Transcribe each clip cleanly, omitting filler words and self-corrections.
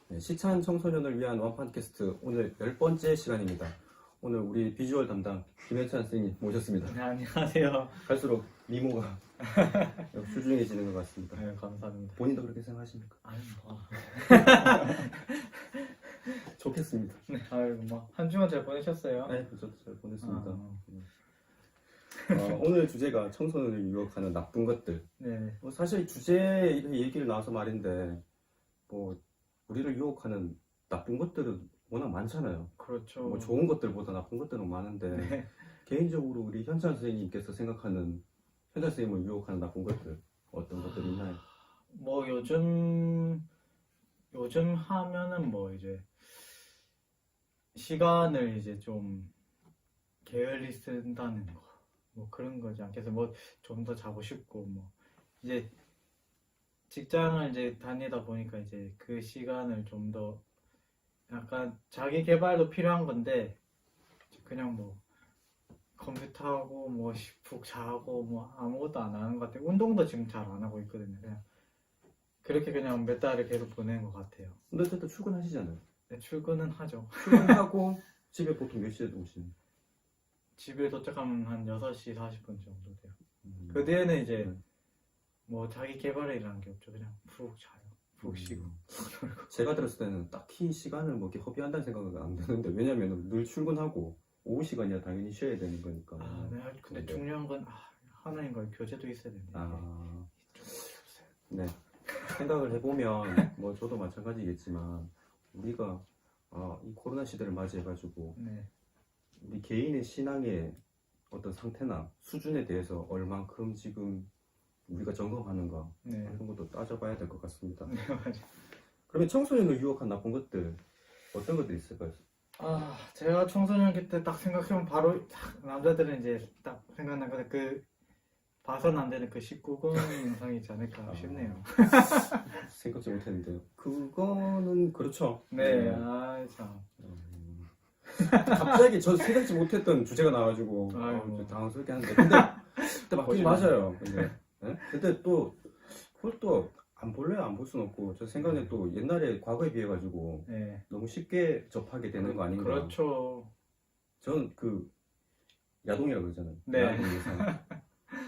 네, 시찬 청소년을 위한 원팟캐스트 오늘 10번째 시간입니다. 오늘 우리 비주얼 담당 김현찬 선생님 모셨습니다. 네, 안녕하세요. 갈수록 미모가 출중해지는 것 같습니다. 네, 감사합니다. 본인도 그렇게 생각하십니까? 아유, 뭐. 좋겠습니다. 네, 아유, 뭐. 한 주간 잘 보내셨어요? 네, 저도 잘 보냈습니다. 아. 오늘 주제가 청소년을 유혹하는 나쁜 것들. 네. 뭐 사실 주제 얘기를 나와서 말인데 뭐 우리를 유혹하는 나쁜 것들은 워낙 많잖아요. 그렇죠. 뭐 좋은 것들보다 나쁜 것들은 많은데 네. 개인적으로 우리 현찬 선생님께서 생각하는 현찬 선생님을 유혹하는 나쁜 것들 어떤 것들이 있나요? 뭐 요즘 하면은 뭐 이제 시간을 이제 좀 게을리 쓴다는 거. 뭐 그런 거지 않겠어요. 뭐 좀 더 자고 싶고 뭐 이제 직장을 이제 다니다 보니까 이제 그 시간을 좀 더 약간 자기 개발도 필요한 건데 그냥 뭐 컴퓨터하고 뭐 푹 자고 뭐 아무것도 안 하는 것 같아요. 운동도 지금 잘 안 하고 있거든요. 그냥 그렇게 그냥 몇 달을 계속 보낸 것 같아요. 근데 어쨌든 출근하시잖아요. 네, 출근은 하죠. 출근하고 집에 보통 몇 시에 오시는? 집에 도착하면 한 6시 40분 정도 돼요. 그 뒤에는 이제 네. 뭐 자기 개발이라는 게 없죠. 그냥 푹 자요. 푹 쉬고. 제가 들었을 때는 딱히 시간을 뭐 이렇게 허비한다는 생각은 안 드는데 왜냐면 늘 출근하고 오후 시간이야 당연히 쉬어야 되는 거니까. 아, 네. 근데 네. 중요한 건 하나인 걸 교재도 있어야 되는데. 아, 좀 어려웠어요. 네. 생각을 해보면 뭐 저도 마찬가지겠지만 우리가 이 코로나 시대를 맞이해가지고 네. 우리 개인의 신앙의 어떤 상태나 수준에 대해서 얼만큼 지금 우리가 점검하는가 네. 이런 것도 따져봐야 될 것 같습니다. 네, 맞아요. 그러면 청소년을 유혹한 나쁜 것들 어떤 것들이 있을까요? 아, 제가 청소년기 때 딱 생각해보면 바로 딱 남자들은 이제 딱 생각난 건데 그 봐서는 안 되는 그 19금 영상이 있지 않을까 싶네요. 생각지 못했는데요. 그거는 그렇죠. 네, 아, 참. 갑자기 저 생각지 못했던 주제가 나와가지고 아이고. 좀 당황스럽게 하는데 근데 맞긴 맞아요. 근데 네? 근데 또 그걸 또 안 볼래요? 안 볼 수는 없고 저 생각에 또 옛날에 과거에 비해 가지고 네. 너무 쉽게 접하게 되는 거 아닌가. 그렇죠. 저는 그 야동이라고 그러잖아요. 네. 야동 영상.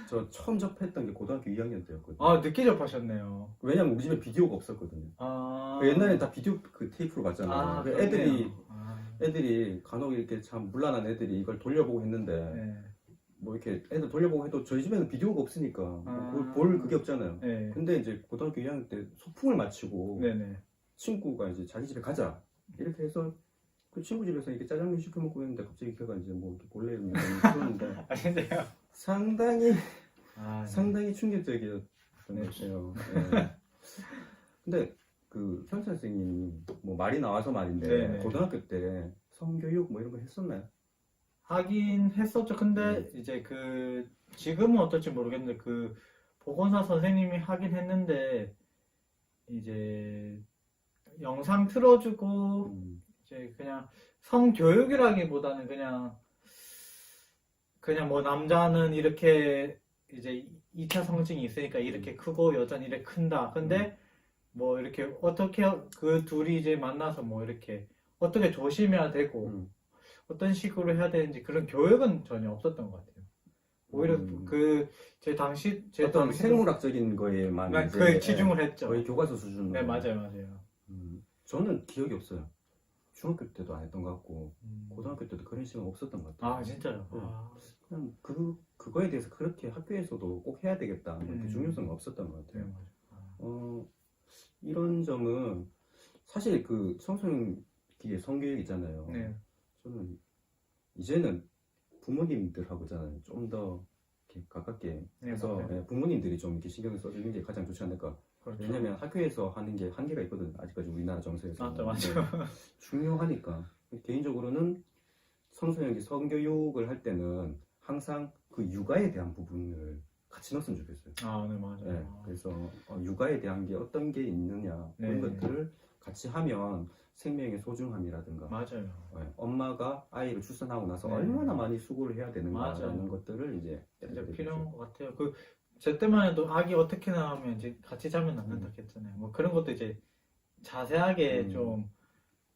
저 처음 접했던 게 고등학교 2학년 때였거든요. 아, 늦게 접하셨네요. 왜냐면 우리 집에 비디오가 없었거든요. 아. 옛날엔 다 비디오 그 테이프로 봤잖아요. 아, 그 그렇네요. 애들이 간혹 이렇게 참 문란한 애들이 이걸 돌려보고 했는데 네. 뭐 이렇게 애들 돌려보고 해도 저희 집에는 비디오가 없으니까 아. 볼 그게 없잖아요. 네. 근데 이제 고등학교 2학년 때 소풍을 마치고 네네. 친구가 이제 자기 집에 가자 이렇게 해서 그 친구 집에서 이렇게 짜장면 시켜 먹고 있는데 갑자기 걔가 이제 뭐 이렇게 볼래 이러는데 아, 진짜요? 상당히 아, 네. 상당히 충격적이었던 네. 것 같아요. 네. 근데 그 현찬 선생님이 뭐 말이 나와서 말인데 네네. 고등학교 때 성교육 뭐 이런 거 했었나요? 하긴 했었죠. 근데 네. 이제 지금은 어떨지 모르겠는데 보건사 선생님이 하긴 했는데 이제 영상 틀어주고 음, 이제 그냥 성교육이라기보다는 그냥 뭐 남자는 이렇게 이제 2차 성징이 있으니까 이렇게 크고 여자는 이렇게 큰다. 근데 뭐 이렇게 어떻게 그 둘이 이제 만나서 뭐 이렇게 어떻게 조심해야 되고 음, 어떤 식으로 해야 되는지 그런 교육은 전혀 없었던 것 같아요. 오히려 제 어떤 당시도 생물학적인 거에만 그 이제 치중을 했죠. 거의 교과서 수준으로. 네, 맞아요. 저는 기억이 없어요. 중학교 때도 안 했던 것 같고 고등학교 때도 그런 시간 없었던 것 같아요. 아, 진짜요? 네. 아, 그냥 그거에 대해서 그렇게 학교에서도 꼭 해야 되겠다 뭐 이렇게 중요성은 없었던 것 네, 같아요. 맞아요. 이런 점은 사실 그 청소년기의 성교육 있잖아요. 네. 저는 이제는 부모님들하고잖아요. 좀 더 가깝게 네, 해서 맞아요. 부모님들이 좀 이렇게 신경을 써주는 게 가장 좋지 않을까. 그렇죠. 왜냐면 학교에서 하는 게 한계가 있거든. 아직까지 우리나라 정서에서. 맞죠. 중요하니까. 개인적으로는 청소년기 성교육을 할 때는 항상 그 육아에 대한 부분을 같이 넣었으면 좋겠어요. 아, 네, 맞아요. 네, 그래서 육아에 대한 게 어떤 게 있느냐 그런 네. 것들을 같이 하면 생명의 소중함이라든가 맞아요. 엄마가 아이를 출산하고 나서 네. 얼마나 많이 수고를 해야 되는가라는 맞아요. 것들을 이제 진짜 알려드리죠. 필요한 것 같아요. 제 때만 해도 아기 어떻게 나오면 이제 같이 자면 낫는다 했잖아요. 뭐 그런 것도 이제 자세하게 음. 좀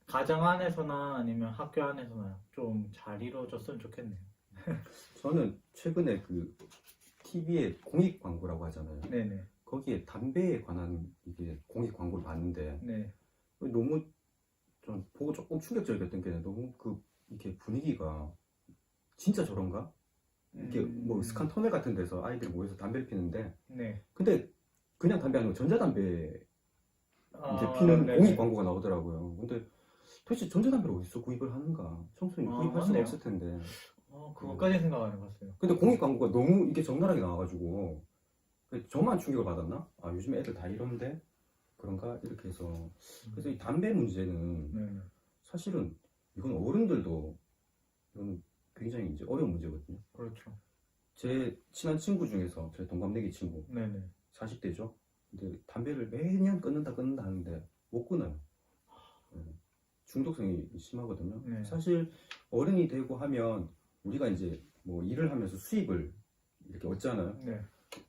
가정 안에서나 아니면 학교 안에서나 좀 잘 이루어졌으면 좋겠네요. 저는 최근에 그 TV에 공익 광고라고 하잖아요. 네네. 거기에 담배에 관한 이게 공익 광고를 봤는데 네. 너무 좀 보고 조금 충격적이었던 게 너무 그 이렇게 분위기가 진짜 저런가? 이게 뭐 스칸 터널 같은 데서 아이들이 모여서 담배를 피는데 네. 근데 그냥 담배 아니고 전자담배 이제 아, 피는 네네. 공익 광고가 나오더라고요. 근데 도대체 전자담배를 어디서 구입을 하는가? 청소년이 아, 구입할 수가 맞네요. 없을 텐데. 그것까지 생각 안 해봤어요. 근데 공익 광고가 너무 이게 적나라하게 나와가지고 저만 충격을 받았나? 아 요즘 애들 다 이런데 그런가? 이렇게 해서 그래서 이 담배 문제는 네. 사실은 이건 어른들도 이건 굉장히 이제 어려운 문제거든요. 그렇죠. 제 친한 친구 중에서 제 동갑내기 친구 네네. 40대죠. 근데 담배를 매년 끊는다 하는데 못 끊어요. 예. 중독성이 심하거든요. 네. 사실 어른이 되고 하면 우리가 이제 뭐 일을 하면서 수입을 이렇게 얻잖아요. 네.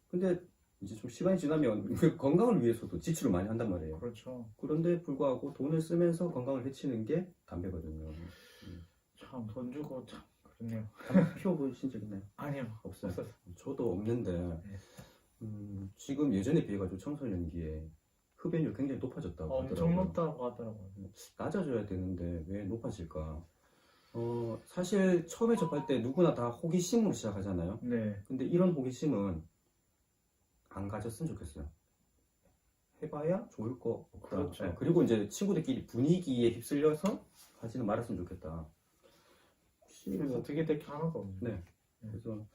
근데 이제 좀 시간이 지나면 우리 건강을 위해서도 지출을 많이 한단 말이에요. 그렇죠. 그런데 불구하고 돈을 쓰면서 건강을 해치는 게 담배거든요. 참 돈 주고 참 그렇네요. 담배 피워보신 적 있나요? 아니요. 없어요. 없었어요. 저도 없는데 네. 지금 예전에 비해가지고 청소년기에 흡연율 굉장히 높아졌다고 엄청 하더라고요. 높다고 하더라고요. 낮아져야 되는데 왜 높아질까? 사실 처음에 접할 때 누구나 다 호기심으로 시작하잖아요. 네. 근데 이런 호기심은 안 가졌으면 좋겠어요. 해봐야 좋을 거 없다. 그렇죠. 그리고 이제 친구들끼리 분위기에 휩쓸려서 하지는 말았으면 좋겠다. 혹시 그래서 뭐, 어떻게 될 게 하나도 없네요. 네. 그래서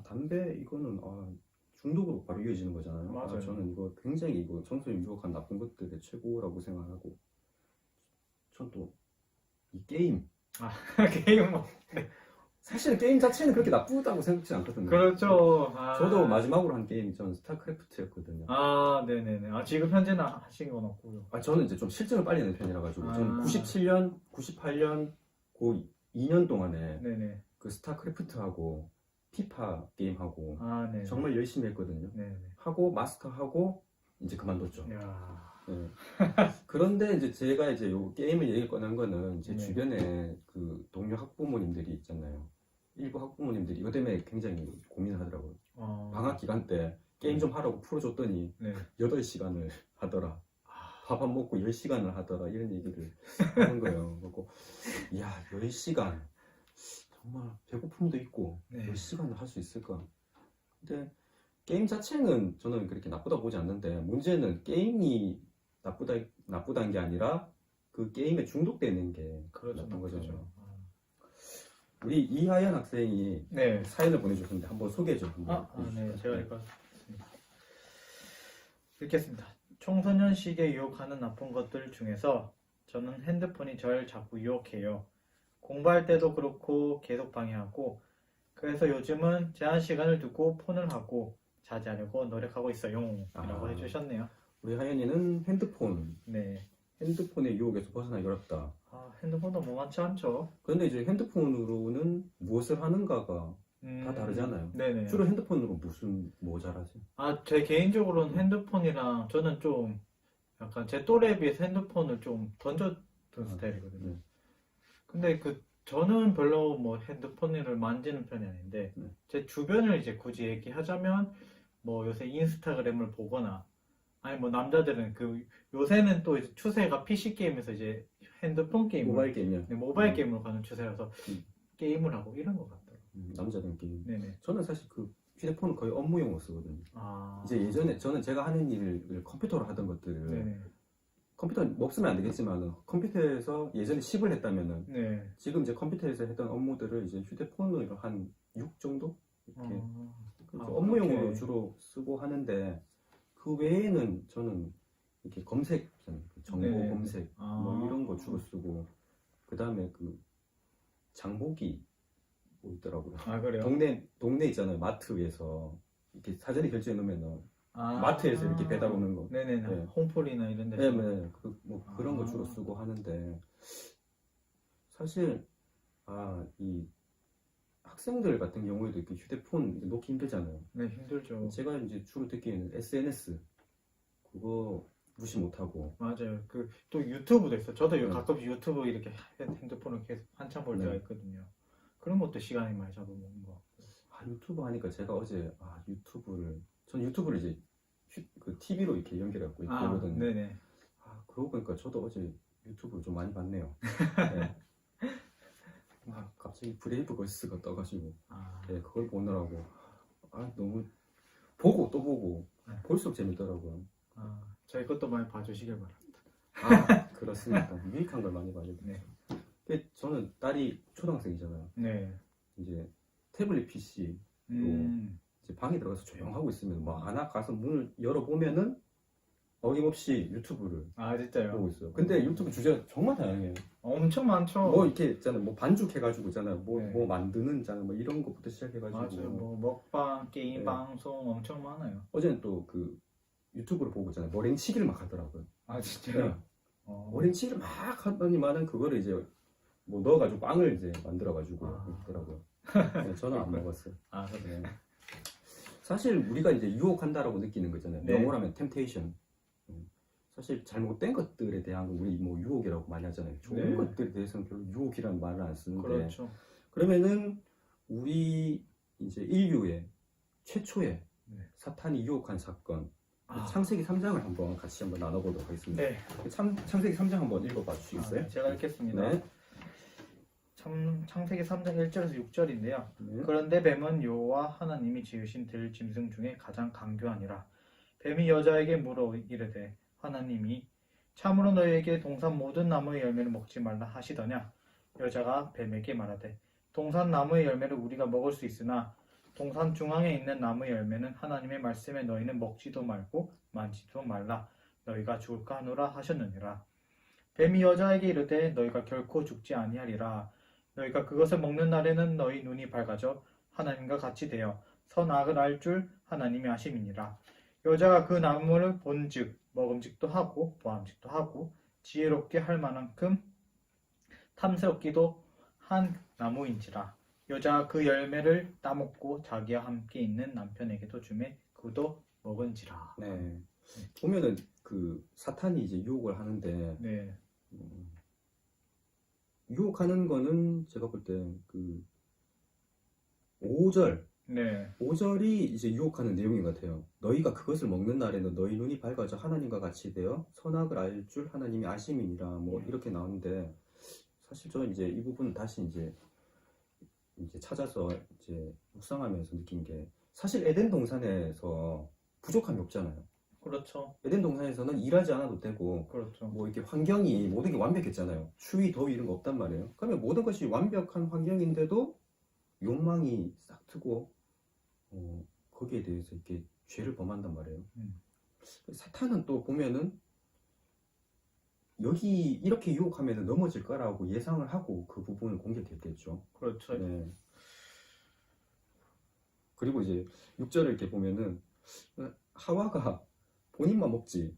담배 이거는 중독으로 바로 이어지는 거잖아요. 맞아요. 저는 이거 굉장히 이거 청소년 유혹한 나쁜 것들의 최고라고 생각하고, 전 또 이 게임. 게임 뭐. 사실 게임 자체는 그렇게 나쁘다고 생각지 않거든요. 그렇죠. 저도 마지막으로 한 게임이 전 스타크래프트였거든요. 네네네. 지금 현재는 하신 건 없고요. 저는 이제 좀 실증을 빨리 내는 편이라 가지고 저는 97년, 98년 그 2년 동안에 네네. 그 스타크래프트하고 피파 게임하고 네. 정말 열심히 했거든요. 네네. 하고 마스터하고 이제 그만뒀죠. 야. 네. 그런데 이제 제가 이제 요 게임을 얘기 꺼낸 거는 제 네. 주변에 그 동료 학부모님들이 있잖아요. 일부 학부모님들이 이것 때문에 굉장히 고민을 하더라고요. 방학 기간 때 게임 좀 하라고 풀어줬더니 네. 8시간을 하더라. 밥 안 먹고 10시간을 하더라. 이런 얘기를 하는 거예요. 그리고 이야 10시간 정말 배고픔도 있고 네. 10시간을 할 수 있을까? 근데 게임 자체는 저는 그렇게 나쁘다고 보지 않는데 문제는 게임이 나쁘다는 게 아니라 그 게임에 중독되는 게 그렇죠. 나쁜 거잖아요. 그렇죠. 우리 이하연 학생이 네. 사연을 보내주셨는데 한번 소개 좀 한번 네. 해주시죠. 제가 읽었습니다. 읽겠습니다. 청소년시기에 유혹하는 나쁜 것들 중에서 저는 핸드폰이 절 자꾸 유혹해요. 공부할 때도 그렇고 계속 방해하고 그래서 요즘은 제한 시간을 두고 폰을 하고 자제하려고 노력하고 있어요. 라고 해주셨네요. 우리 하연이는 네. 핸드폰의 유혹에서 벗어나기 어렵다. 핸드폰도 만만치 않죠. 그런데 이제 핸드폰으로는 무엇을 하는가가 다 다르잖아요. 네네. 주로 핸드폰으로 뭐 잘하세요? 제 개인적으로는 핸드폰이랑 저는 좀 약간 제 또래에 비해서 핸드폰을 좀 던져둔 스타일이거든요. 네. 근데 저는 별로 뭐 핸드폰을 만지는 편이 아닌데 네. 제 주변을 이제 굳이 얘기하자면 뭐 요새 인스타그램을 보거나 아니 뭐 남자들은 요새는 또 이제 추세가 PC 게임에서 이제 핸드폰 게임 모바일 게임이요. 네, 모바일 게임으로 가는 추세라서 게임을 하고 이런 것 같더라고요. 남자들 게임. 네네. 저는 사실 그 휴대폰은 거의 업무용으로 쓰거든요. 이제 예전에 제가 하는 일을 컴퓨터로 하던 것들을 네네. 컴퓨터 없으면 안 되겠지만 컴퓨터에서 예전에 10을 했다면은 네. 지금 이제 컴퓨터에서 했던 업무들을 이제 휴대폰으로 한 6 정도 이렇게 업무용으로 그렇게. 주로 쓰고 하는데 그 외에는 저는 이렇게 검색 정보 네네. 검색 뭐 이런 거 주로 쓰고 그 다음에 그 장보기 뭐 있더라고요. 그래요? 동네 있잖아요. 마트에서 이렇게 사전에 결제해 놓으면은 마트에서 이렇게 배달 오는 거. 네네. 네. 홈플이나 이런 데서. 네. 그런 거 주로 쓰고 하는데 사실 이 학생들 같은 경우에도 이렇게 휴대폰 놓기 힘들잖아요. 네, 힘들죠. 제가 이제 주로 듣기에는 SNS 그거 무시 못하고. 맞아요. 그 또 유튜브도 있어. 저도 네. 가끔씩 유튜브 이렇게 핸드폰을 계속 한참 볼 때가 네. 있거든요. 그런 것도 시간이 많이 잡아먹는 거 같고. 유튜브 하니까 제가 어제 전 유튜브를 이제 그 TV로 이렇게 연결해갖고 보거든요. 네네. 그러고 보니까 저도 어제 유튜브를 좀 많이 봤네요. 네. 갑자기 브레이브 걸스가 떠가지고 네, 그걸 보느라고 너무 보고 또 보고 네. 볼수록 재밌더라고요. 저희 것도 많이 봐주시길 바랍니다. 그렇습니다. 유익한 걸 많이 봐야 돼요. 네. 저는 딸이 초등학생이잖아요. 네. 이제 태블릿 PC 이제 방에 들어가서 조용하고 있으면 막 안아 가서 문을 열어보면은 어김없이 유튜브를 진짜요? 보고 있어요. 근데 유튜브 주제가 정말 다양해요. 엄청 많죠. 뭐 이렇게 있잖아요. 뭐 반죽해가지고 있잖아요. 뭐 네. 만드는 잖아요. 뭐 이런 것부터 시작해가지고. 맞아요. 뭐 먹방, 게임 네. 방송 엄청 많아요. 어제는 또 그 유튜브를 보고 있잖아요. 머랭치기를 막 하더라고요. 진짜요? 네. 머랭치기를 막 하더니만은 그거를 이제 뭐 넣어가지고 빵을 이제 만들어가지고 있더라고요. 네, 저는 안 먹었어요. 네. 사실 우리가 이제 유혹한다라고 느끼는 거잖아요. 네. 영어로 템테이션 사실 잘못된 것들에 대한 건 우리 뭐 유혹이라고 많이 하잖아요. 좋은 네. 것들에 대해서는 별로 유혹이라는 말을 안 쓰는데. 그렇죠. 그러면은 우리 이제 인류의 최초의 네. 사탄이 유혹한 사건 창세기 3장을 한번 같이 한번 나눠보도록 하겠습니다. 네. 창세기 3장 한번 읽어봐 주시겠어요? 제가 읽겠습니다. 네. 창세기 3장 1절에서 6절인데요. 네. 그런데 뱀은 여호와 하나님이 지으신 들 짐승 중에 가장 강교하니라. 뱀이 여자에게 물어 이르되 하나님이 참으로 너희에게 동산 모든 나무의 열매를 먹지 말라 하시더냐. 여자가 뱀에게 말하되 동산 나무의 열매를 우리가 먹을 수 있으나 동산 중앙에 있는 나무의 열매는 하나님의 말씀에 너희는 먹지도 말고 만지도 말라. 너희가 죽을까 하노라 하셨느니라. 뱀이 여자에게 이르되 너희가 결코 죽지 아니하리라. 너희가 그것을 먹는 날에는 너희 눈이 밝아져 하나님과 같이 되어 선악을 알 줄 하나님이 아심이니라. 여자가 그 나무를 본즉 먹음직도 하고 보암직도 하고 지혜롭게 할 만큼 탐스럽기도 한 나무인지라. 여자가 그 열매를 따먹고 자기와 함께 있는 남편에게도 주매 그도 먹은지라. 네. 보면은 그 사탄이 이제 유혹을 하는데 네. 유혹하는 거는 제가 볼 때 그 5절 네. 5절이 이제 유혹하는 내용인 것 같아요. 너희가 그것을 먹는 날에는 너희 눈이 밝아져 하나님과 같이 되어 선악을 알 줄 하나님이 아심이니라 뭐 이렇게 나오는데 사실 저는 이제 이 부분 다시 이제 찾아서 이제 묵상하면서 느낀 게 사실 에덴 동산에서 부족함이 없잖아요. 그렇죠. 에덴 동산에서는 일하지 않아도 되고 그렇죠. 뭐 이렇게 환경이 모든 게 완벽했잖아요. 추위, 더위 이런 거 없단 말이에요. 그러면 모든 것이 완벽한 환경인데도 욕망이 싹 트고 거기에 대해서 이렇게 죄를 범한단 말이에요. 사탄은 또 보면은 여기 이렇게 유혹하면 넘어질 거라고 예상을 하고 그 부분을 공격했겠죠. 그렇죠. 네. 그리고 이제 6절을 이렇게 보면은 하와가 본인만 먹지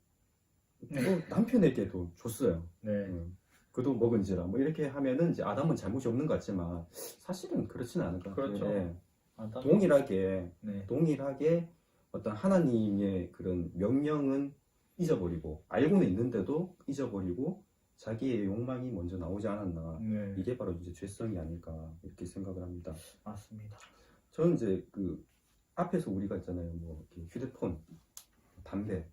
또 남편에게도 줬어요. 네. 그도 먹은지라 뭐 이렇게 하면은 이제 아담은 잘못이 없는 것 같지만 사실은 그렇지는 않을 것 같아요. 그렇죠. 네. 아담. 동일하게 네. 어떤 하나님의 그런 명령은 잊어버리고 알고는 있는데도 잊어버리고 자기의 욕망이 먼저 나오지 않았나. 네. 이게 바로 이제 죄성이 아닐까 이렇게 생각을 합니다. 맞습니다. 저는 이제 그 앞에서 우리가 있잖아요. 뭐 이렇게 휴대폰, 담배,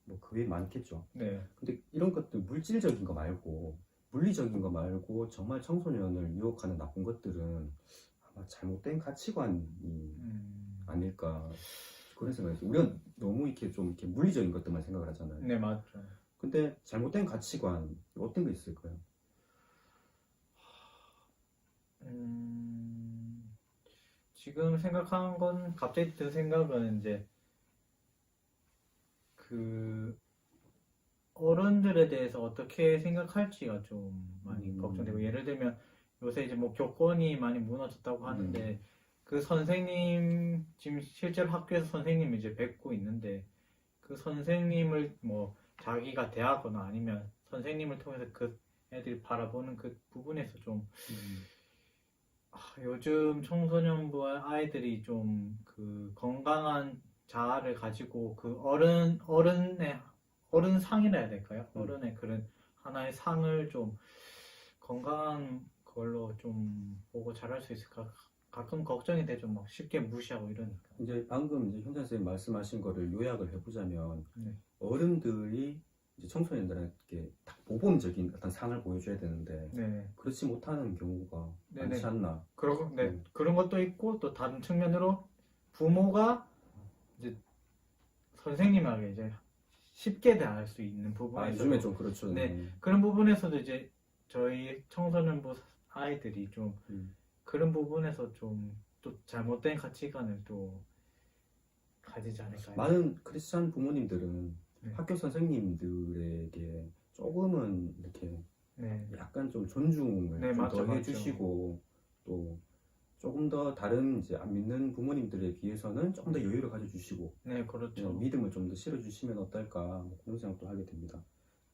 뭐 그게 많겠죠. 네. 근데 이런 것들 물질적인 거 말고 물리적인 거 말고 정말 청소년을 유혹하는 나쁜 것들은 아마 잘못된 가치관이 아닐까 그런 생각이 들어요. 우리가 너무 이렇게 좀 이렇게 물리적인 것들만 생각을 하잖아요. 네, 맞죠. 근데 잘못된 가치관 어떤 게 있을까요? 지금 생각한 건 갑자기 든 생각은 이제 그 어른들에 대해서 어떻게 생각할지가 좀 많이 걱정되고 예를 들면 요새 이제 뭐 교권이 많이 무너졌다고 하는데 그 선생님 지금 실제로 학교에서 선생님 이제 뵙고 있는데 그 선생님을 뭐 자기가 대하거나 아니면 선생님을 통해서 그 애들이 바라보는 그 부분에서 좀 요즘 청소년부와 아이들이 좀 그 건강한 자아를 가지고 그 어른상이라 해야 될까요? 음. 어른의 그런 하나의 상을 좀 건강한 걸로 좀 보고 잘할 수 있을까 가끔 걱정이 되죠. 막 쉽게 무시하고 이러니까. 이제 방금 이제 현장 선생님 말씀하신 거를 요약을 해보자면 네. 어른들이 이제 청소년들에게 딱 모범적인 어떤 상을 보여줘야 되는데 네. 그렇지 못하는 경우가 네네. 많지 않나. 네. 음. 그런 것도 있고 또 다른 측면으로 부모가 이제 선생님에게 이제 쉽게 대할 수 있는 부분에서 요즘에 좀 그렇죠. 네. 그런 부분에서도 이제 저희 청소년부 아이들이 좀 음. 그런 부분에서 좀 또 잘못된 가치관을 또 가지지 않을까요? 많은 크리스찬 부모님들은 네. 학교 선생님들에게 조금은 이렇게 네. 약간 좀 존중을 네, 좀 맞죠, 더 맞죠. 해주시고 또 조금 더 다른 이제 안 믿는 부모님들에 비해서는 조금 더 여유를 가져주시고 네, 그렇죠. 믿음을 좀 더 실어주시면 어떨까 뭐 그런 생각도 하게 됩니다.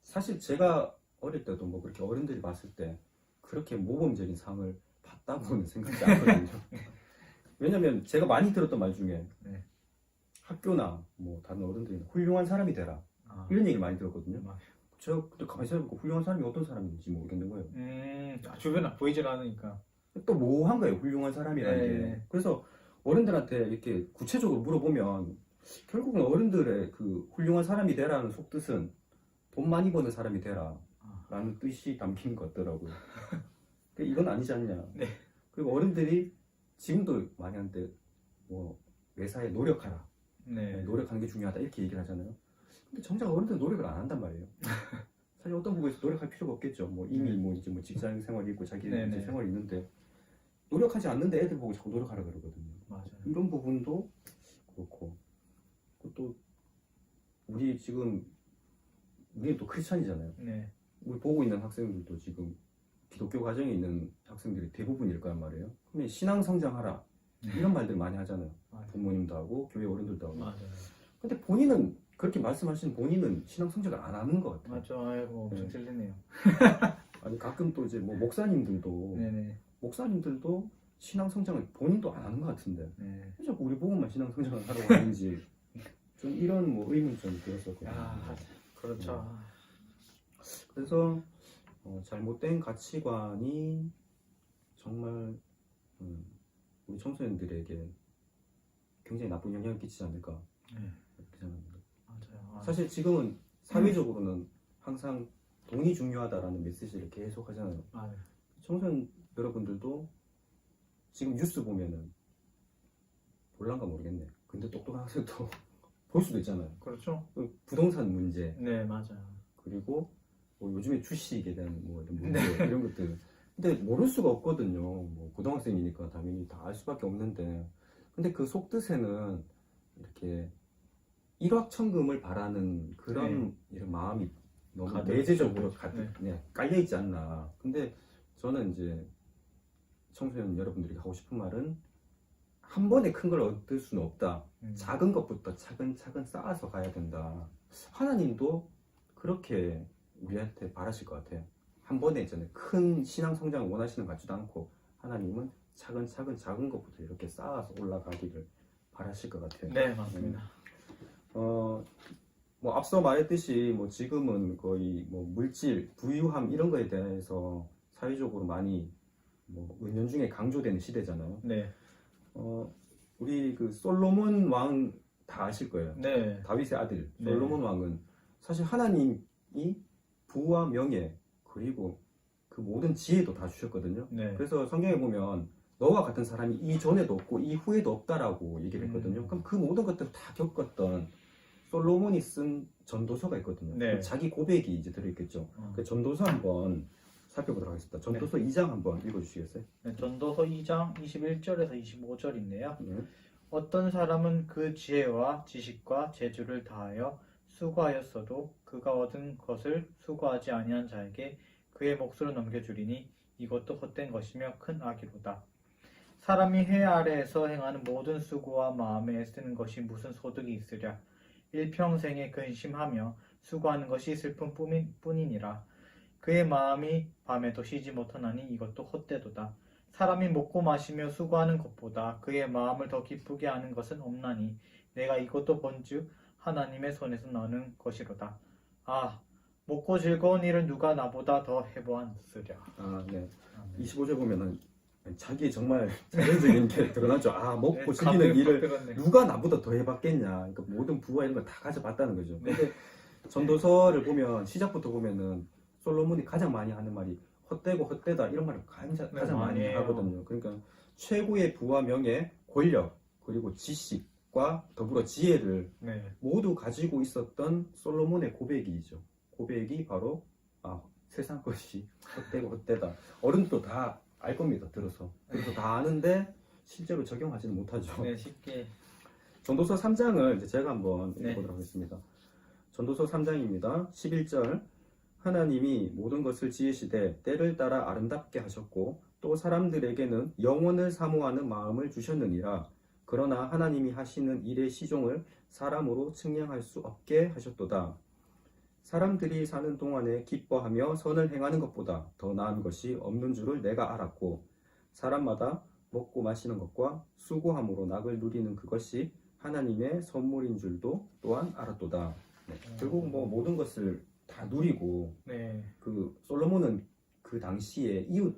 사실 제가 어릴 때도 뭐 그렇게 어른들이 봤을 때 그렇게 모범적인 상을 봤다고는 생각지 않거든요. 왜냐면 제가 많이 들었던 말 중에 네. 학교나 뭐 다른 어른들이 훌륭한 사람이 되라 아, 이런 얘기를 많이 들었거든요. 맞아요. 제가 그때 가만히 생각해보고 훌륭한 사람이 어떤 사람인지 모르겠는 거예요. 주변에 보이질 않으니까. 또 모호한 거예요, 훌륭한 사람이라는 네. 게. 그래서 어른들한테 이렇게 구체적으로 물어보면 결국은 어른들의 그 훌륭한 사람이 되라는 속뜻은 돈 많이 버는 사람이 되라 라는 뜻이 담긴 것 같더라고요. 이건 아니지 않냐. 네. 그리고 어른들이 지금도 많이 하는데 뭐 매사에 노력하라. 네. 노력하는 게 중요하다 이렇게 얘기를 하잖아요. 근데 정작 어른들은 노력을 안 한단 말이에요. 사실 어떤 부분에서 노력할 필요가 없겠죠. 뭐 이미 뭐 이제 뭐 직장 생활이 있고 자기 네, 이제 네. 생활이 있는데 노력하지 않는데 애들 보고 자꾸 노력하라 그러거든요. 맞아요. 이런 부분도 그렇고 또 우리 지금 우리는 또 크리스찬이잖아요. 네. 우리 보고 있는 학생들도 지금 기독교 가정에 있는 학생들이 대부분일 거란 말이에요. 그러면 신앙 성장하라 이런 말들 많이 하잖아요. 맞아요. 부모님도 하고 교회 어른들도 하고. 맞아요. 근데 본인은 그렇게 말씀하시는 본인은 신앙 성장을 안 하는 것 같아요. 맞죠. 아이고 엄청 네. 틀리네요. 아니 가끔 또 이제 뭐 목사님들도 네네. 신앙 성장을 본인도 안 하는 것 같은데 네. 왜 자꾸 우리 보고만 신앙 성장을 하라고 하는지 좀 이런 뭐 의문점이 들었었거든요. 야, 그렇죠. 그래서 잘못된 가치관이 정말 우리 청소년들에게 굉장히 나쁜 영향을 끼치지 않을까 네. 이렇게 생각합니다. 맞아요. 사실 지금은 사회적으로는 항상 돈이 중요하다라는 메시지를 계속 하잖아요. 맞아요. 청소년 여러분들도 지금 뉴스 보면은 볼란가 모르겠네. 근데 똑똑한 학생도 볼 수도 있잖아요. 그렇죠. 부동산 문제 네, 맞아요. 그리고 뭐 요즘에 주식에 대한 뭐 이런 문제 이런 것들. 근데 모를 수가 없거든요. 뭐 고등학생이니까 당연히 다 알 수밖에 없는데. 근데 그 속뜻에는 이렇게 일확천금을 바라는 그런 이런 마음이 너무 가득 내재적으로 있죠. 가득 깔려 있지 않나. 근데 저는 이제 청소년 여러분들이 하고 싶은 말은 한 번에 큰 걸 얻을 수는 없다. 작은 것부터 차근차근 쌓아서 가야 된다. 하나님도 그렇게 우리한테 바라실 것 같아요. 한 번에 있잖아요. 큰 신앙 성장을 원하시는 것 같지도 않고 하나님은 차근차근 작은 것부터 이렇게 쌓아서 올라가기를 바라실 것 같아요. 네, 맞습니다. 뭐 앞서 말했듯이 뭐 지금은 거의 뭐 물질, 부유함 이런 거에 대해서 사회적으로 많이 뭐 은연중에 강조되는 시대잖아요. 네. 우리 그 솔로몬 왕 다 아실 거예요. 네. 다윗의 아들 네. 솔로몬 왕은 사실 하나님이 부와 명예 그리고 그 모든 지혜도 다 주셨거든요. 네. 그래서 성경에 보면 너와 같은 사람이 이전에도 없고 이후에도 없다라고 얘기를 했거든요. 그럼 그 모든 것들을 다 겪었던 솔로몬이 쓴 전도서가 있거든요. 네. 자기 고백이 이제 들어있겠죠. 그 전도서 한번 살펴보도록 하겠습니다. 전도서 2장 한번 읽어주시겠어요? 네, 전도서 2장 21절에서 25절인데요. 네. 어떤 사람은 그 지혜와 지식과 재주를 다하여 수고하였어도 그가 얻은 것을 수고하지 아니한 자에게 그의 몫으로 넘겨주리니 이것도 헛된 것이며 큰 악이로다. 사람이 해 아래에서 행하는 모든 수고와 마음에 애쓰는 것이 무슨 소득이 있으랴. 일평생에 근심하며 수고하는 것이 슬픔 뿐이니라. 그의 마음이 밤에도 쉬지 못하나니 이것도 헛되도다. 사람이 먹고 마시며 수고하는 것보다 그의 마음을 더 기쁘게 하는 것은 없나니 내가 이것도 본즉 하나님의 손에서 나는 것이로다. 먹고 즐거운 일은 누가 나보다 더 해보았으랴. 아, 네. 네. 25절 보면은 자기 정말 자연적인 게 드러나죠. 먹고 즐기는 감동이 일을 확 들었네. 누가 나보다 더 해봤겠냐. 그러니까 모든 부와 이런 걸 다 가져봤다는 거죠. 네. 근데 전도서를 보면 시작부터 보면은 솔로몬이 가장 많이 하는 말이 헛되고 헛되다 이런 말을 가장 많이 많이 해요. 하거든요. 그러니까 최고의 부와 명예, 권력, 그리고 지식과 더불어 지혜를 네. 모두 가지고 있었던 솔로몬의 고백이죠. 고백이 바로 세상 것이 헛되고 헛되다. 어른도 다 알 겁니다. 들어서. 그래서 다 아는데 실제로 적용하지는 못하죠. 네, 쉽게. 전도서 3장을 이제 제가 한번 네. 읽어보도록 하겠습니다. 전도서 3장입니다. 11절 하나님이 모든 것을 지으시되 때를 따라 아름답게 하셨고 또 사람들에게는 영원을 사모하는 마음을 주셨느니라. 그러나 하나님이 하시는 일의 시종을 사람으로 측량할 수 없게 하셨도다. 사람들이 사는 동안에 기뻐하며 선을 행하는 것보다 더 나은 것이 없는 줄을 내가 알았고 사람마다 먹고 마시는 것과 수고함으로 낙을 누리는 그것이 하나님의 선물인 줄도 또한 알았도다. 네. 결국 뭐 모든 것을 다 누리고 네. 그 솔로몬은 그 당시에 이웃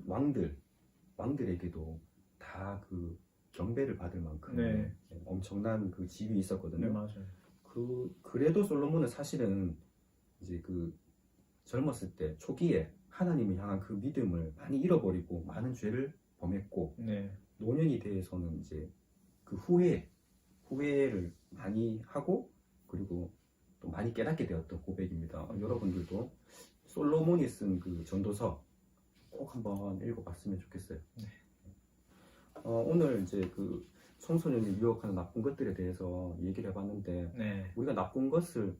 왕들에게도 다 그 경배를 받을 만큼 네. 엄청난 그 지위 있었거든요. 네, 맞아요. 그래도 솔로몬은 사실은 이제 그 젊었을 때 초기에 하나님을 향한 그 믿음을 많이 잃어버리고 많은 죄를 범했고 네. 노년이 돼서는 이제 그 후회를 많이 하고 그리고 또 많이 깨닫게 되었던 고백입니다. 여러분들도 솔로몬이 쓴 그 전도서 꼭 한번 읽어봤으면 좋겠어요. 네. 오늘 이제 그 청소년이 유혹하는 나쁜 것들에 대해서 얘기를 해봤는데 네. 우리가 나쁜 것을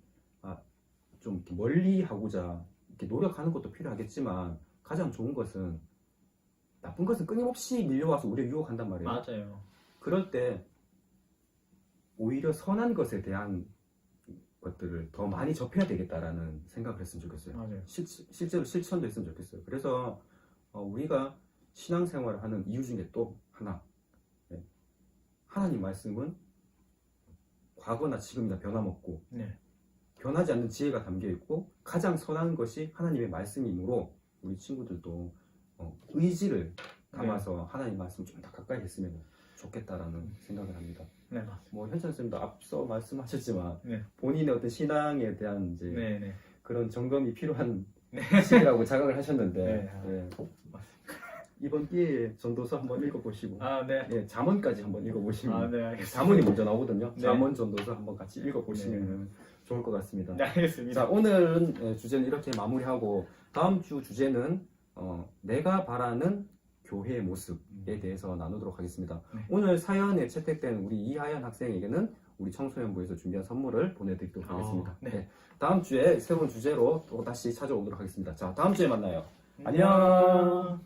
좀 이렇게 멀리 하고자 이렇게 노력하는 것도 필요하겠지만 가장 좋은 것은 나쁜 것은 끊임없이 밀려와서 우리를 유혹한단 말이에요. 맞아요. 그럴 때 오히려 선한 것에 대한 것들을 더 많이 접해야 되겠다라는 생각을 했으면 좋겠어요. 맞아요. 실제로 실천도 했으면 좋겠어요. 그래서 우리가 신앙생활을 하는 이유 중에 또 하나, 하나님 말씀은 과거나 지금이나 변함없고 네. 변하지 않는 지혜가 담겨 있고 가장 선한 것이 하나님의 말씀이므로 우리 친구들도 의지를 담아서 하나님 말씀 좀 더 가까이 했으면 좋겠다라는 생각을 합니다. 네, 맞습니다. 뭐 현찬 쌤도 앞서 말씀하셨지만 네. 본인의 어떤 신앙에 대한 이제 네, 네. 그런 점검이 필요한 네. 시기라고 자각을 하셨는데 네. 이번 기회에 전도서 한번 읽어보시고 네. 잠언까지 한번 읽어보시면 네, 알겠습니다. 잠언이 먼저 나오거든요. 네. 잠언 전도서 한번 같이 읽어보시면 좋을 것 같습니다. 네, 알겠습니다. 자, 오늘은 주제는 이렇게 마무리하고 다음 주 주제는 내가 바라는 교회의 모습에 대해서 나누도록 하겠습니다. 네. 오늘 사연에 채택된 우리 이하연 학생에게는 우리 청소년부에서 준비한 선물을 보내드리도록 하겠습니다. 네. 다음 주에 새로운 주제로 또 다시 찾아오도록 하겠습니다. 자, 다음 주에 만나요. 안녕.